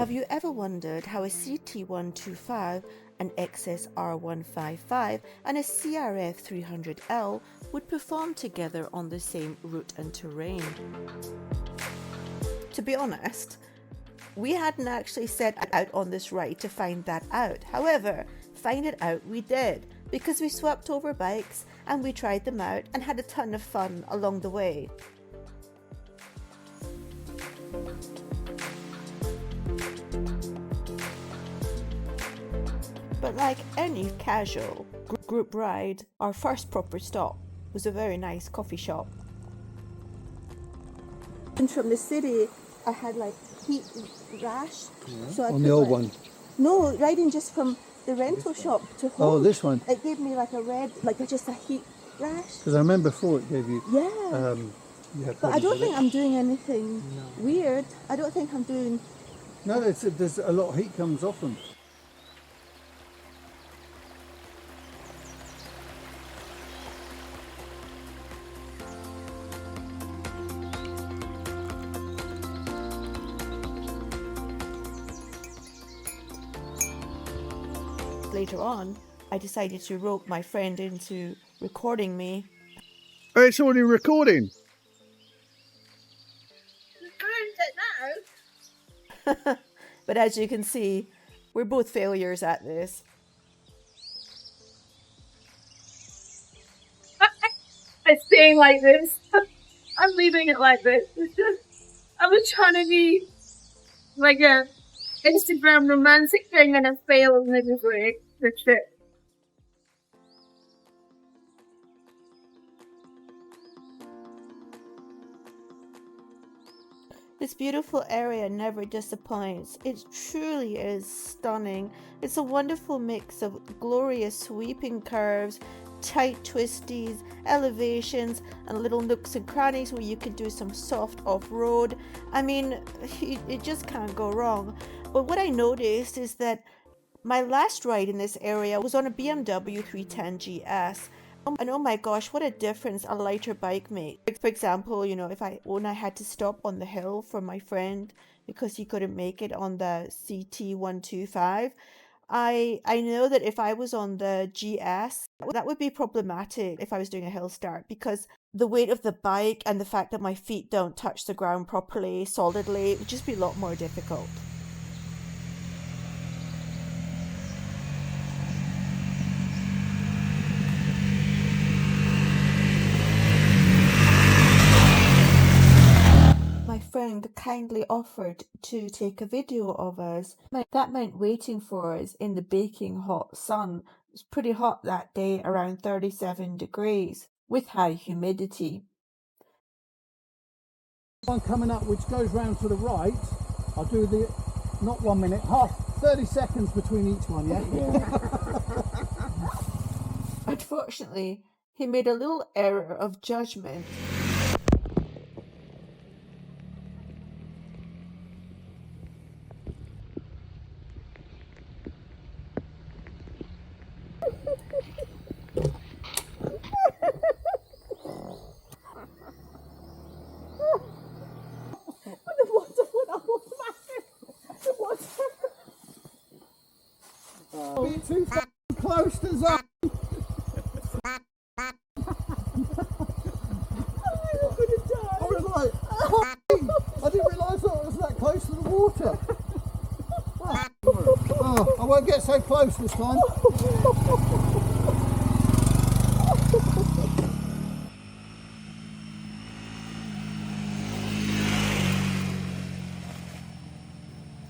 Have you ever wondered how a CT125, an XSR155 and a CRF300L would perform together on the same route and terrain? To be honest, we hadn't actually set out on this ride to find that out. However, find it out we did, because we swapped over bikes and we tried them out and had a ton of fun along the way. But like any casual group ride, our first proper stop was a very nice coffee shop. And from the city, I had like heat rash. Yeah. So On the old one? No, riding just from the rental shop to home. Oh, this one? It gave me like a red, like just a heat rash. Because I remember before it gave you... Yeah. But I don't think I'm doing anything weird. I don't think I'm doing... No, there's a lot of heat comes off them. Later on, I decided to rope my friend into recording me. Oh, it's already recording? But as you can see, we're both failures at this. It's staying like this. I'm leaving it like this. I was trying to be like a Instagram romantic thing and I failed miserably. That's it. This beautiful area never disappoints. It truly is stunning. It's a wonderful mix of glorious sweeping curves, tight twisties, elevations, and little nooks and crannies where you can do some soft off-road. I mean, you just can't go wrong. But what I noticed is that my last ride in this area was on a BMW 310 GS. And oh my gosh, what a difference a lighter bike makes. For example, you know, when I had to stop on the hill for my friend because he couldn't make it on the CT125, I know that if I was on the GS, that would be problematic if I was doing a hill start, because the weight of the bike and the fact that my feet don't touch the ground properly, solidly, it would just be a lot more difficult. Friend kindly offered to take a video of us. That meant waiting for us in the baking hot sun. It was pretty hot that day, around 37 degrees, with high humidity. One coming up which goes round to the right, I'll do not 1 minute, 30 seconds between each one, yeah? Unfortunately, he made a little error of judgment. Too close to Zach. I was like, I didn't realise that I was that close to the water. Oh, I won't get so close this time.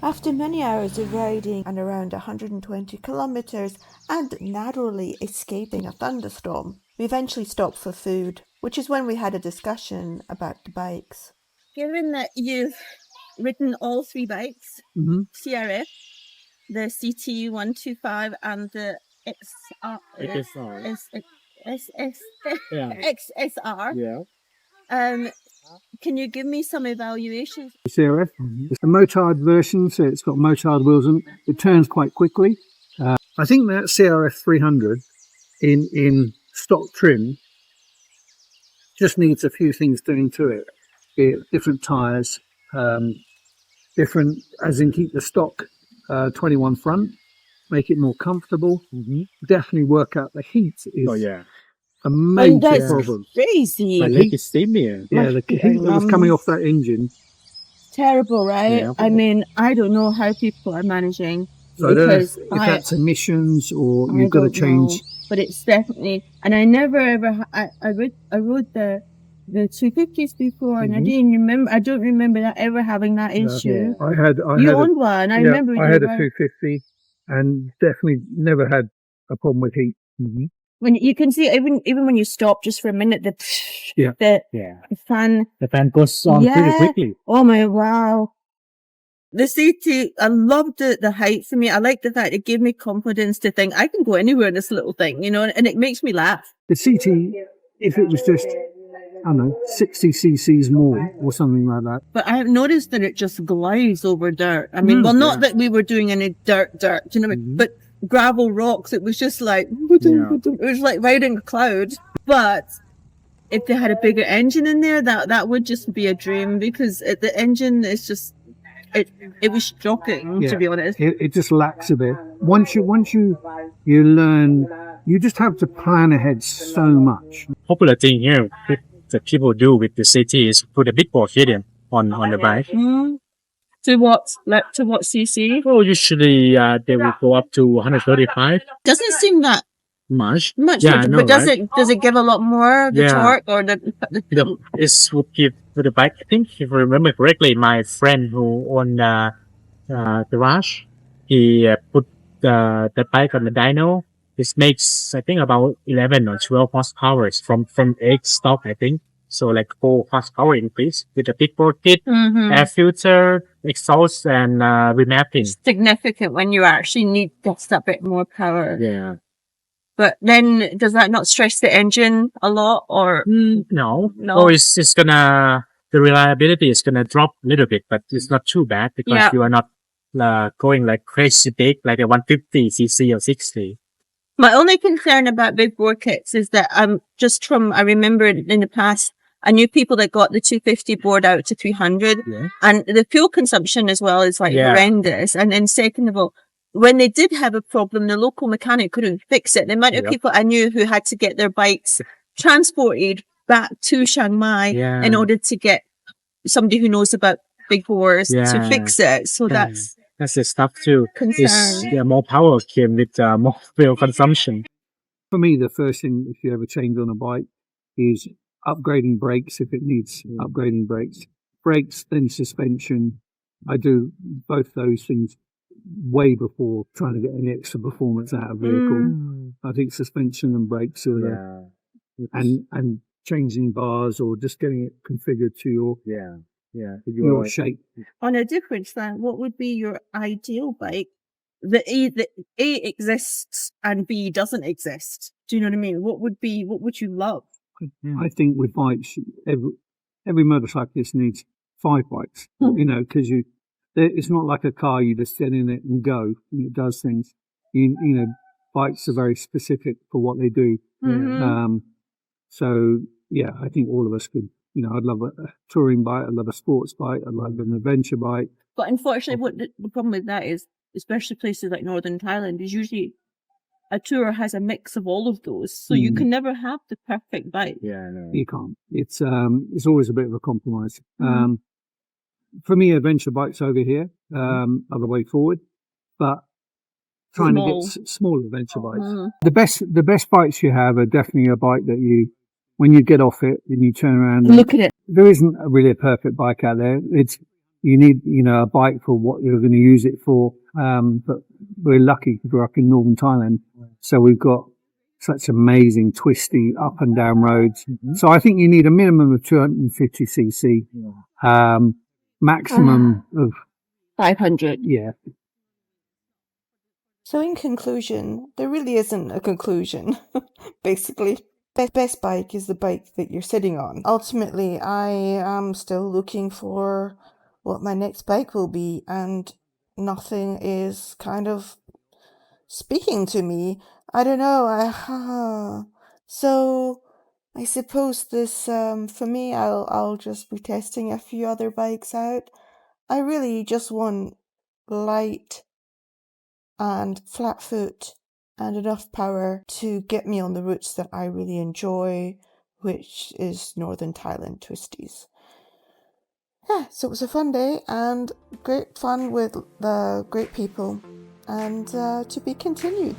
After many hours of riding and around 120 kilometers and narrowly escaping a thunderstorm, we eventually stopped for food, which is when we had a discussion about the bikes. Given that you've ridden all three bikes, CRF, the CT125 and the XSR, can you give me some evaluations? CRF, it's a motard version, so it's got motard wheels and it turns quite quickly. I think that CRF300 in stock trim just needs a few things doing to it, be it different tyres, different, as in keep the stock 21 front, make it more comfortable. Definitely work out the heat is Oh yeah, a major that's problem. crazy. my The leg heat, is steam here. yeah, the feet heat are that was coming numb. off that engine. Terrible, right? Yeah. I mean, I don't know how people are managing So I don't know because if that's emissions or I you've got to don't know, change. but it's definitely. And I never ever. I rode the 250s before, and I didn't remember. I don't remember that ever having that issue. I had You a, owned one. I yeah, remember I you had a were. 250 and definitely never had a problem with heat. When you can see even when you stop just for a minute, the Yeah. the Yeah, fan. the fan goes on pretty Yeah. quickly. Oh my wow. The CT, I loved the height for me. I like the fact it gave me confidence to think I can go anywhere in this little thing, you know, and it makes me laugh. The CT, if it was just, I don't know, 60 cc's more or something like that. But I have noticed that it just glides over dirt. I mean, well, not that we were doing any dirt, do you know what I mean? But gravel rocks, it was just like, it was like riding a cloud. But if they had a bigger engine in there, that would just be a dream because the engine is just, it was shocking, to be honest. It just lacks a bit. Once you learn, you just have to plan ahead so much. Popular thing here that people do with the CT is put a big ball heading on the bike. To what cc? Well, usually they will go up to 135 Doesn't seem that much. much, Yeah, I know, but does right? it give a lot more the Yeah. torque or the This would give to the bike. I think if I remember correctly, my friend who owned the garage, he put the bike on the dyno. This makes I think about 11 or 12 horsepower from X stock, I think. So like 4 horsepower increase with a big bore kit, air filter, exhaust, and remapping. significant when you actually need just a bit more power. Yeah. But then does that not stress the engine a lot or No. No. Oh, it's gonna the reliability is gonna drop a little bit, but it's not too bad because Yeah. you are not going like crazy big like a 150 cc or 60. My only concern about big bore kits is that I remember in the past, I knew people that got the 250 board out to 300 Yeah. and the fuel consumption as well is like Yeah. horrendous. And then second of all, when they did have a problem, the local mechanic couldn't fix it. The amount of Yep. people I knew who had to get their bikes transported back to Chiang Mai Yeah. in order to get somebody who knows about big bores to Yeah. fix it. So Yeah. that's That's the stuff too. concern. More power came with more fuel consumption. For me, the first thing if you ever change on a bike is upgrading brakes if it needs upgrading brakes. Brakes, then suspension. I do both those things way before trying to get any extra performance out of a vehicle. I think suspension and brakes are and changing bars or just getting it configured to your shape. On a different side, what would be your ideal bike? The A exists and B doesn't exist. Do you know what I mean? What would you love? I think with bikes, every motorcyclist needs 5 bikes, you know, because it's not like a car, you just get in it and go, and it does things. You know, bikes are very specific for what they do. So, yeah, I think all of us could, you know, I'd love a touring bike, I'd love a sports bike, I'd love an adventure bike. But unfortunately, what the problem with that is, especially places like Northern Thailand, is usually a tourer has a mix of all of those. So you can never have the perfect bike. Yeah, I know. You can't. It's always a bit of a compromise. For me, adventure bikes over here are the way forward, but trying to get small adventure bikes. The best bikes you have are definitely a bike that when you get off it and you turn around and Look at it. there isn't really a perfect bike out there. You need, you know, a bike for what you're going to use it for. But we're lucky because we're up in Northern Thailand. So we've got such amazing twisty up and down roads. So I think you need a minimum of 250 cc, maximum of 500. Yeah. So in conclusion, there really isn't a conclusion. Basically, best bike is the bike that you're sitting on. Ultimately, I am still looking for what my next bike will be, and nothing is kind of speaking to me. I don't know. So I suppose this for me, I'll just be testing a few other bikes out. I really just want light and flat foot and enough power to get me on the routes that I really enjoy, which is Northern Thailand twisties. Yeah, so it was a fun day and great fun with the great people, and to be continued.